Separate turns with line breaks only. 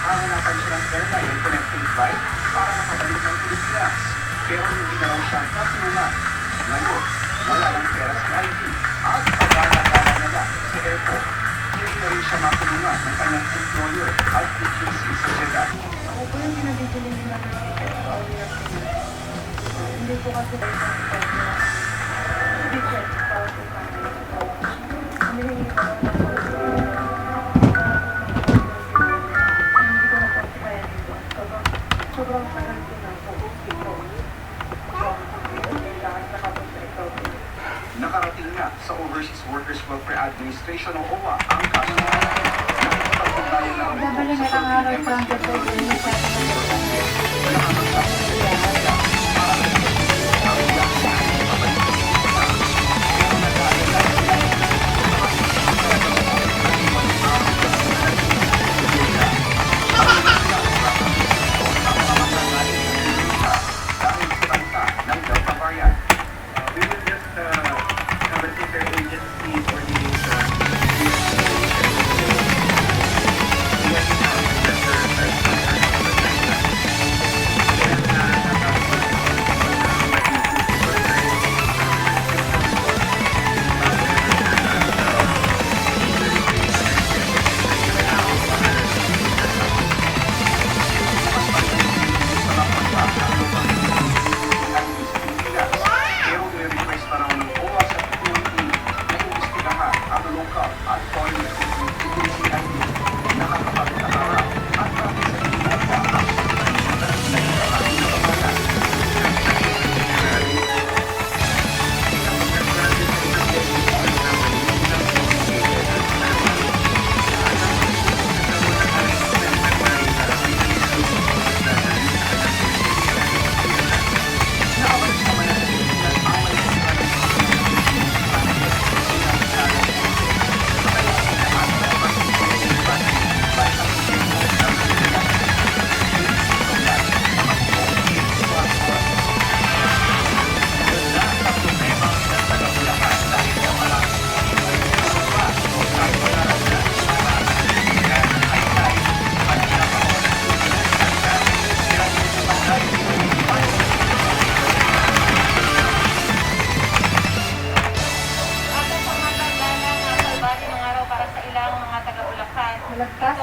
hahanapan siya ng airline connecting flight para makabalik ng Pilipinas. Pero hindi na raw siya kasunod. Ngayon, wala ng pera si Ivy at paglalagala na lang sa airport. Hindi na rin siya matulungan ng kanyang employer at agency sa Jeddah.
Ako po yung pinabibili nila ng ticket sa Auli ng Pilipinas. Hindi po kasi tayo sa ticket para po sa amin. Humihingi ko lang ng hindi ko na po kaya dito. Sobrang tagal ko na po.
Nakarating na sa Overseas Workers Welfare Administration o OWA ang kaso.
Babalik na ang araw sa ang malagpas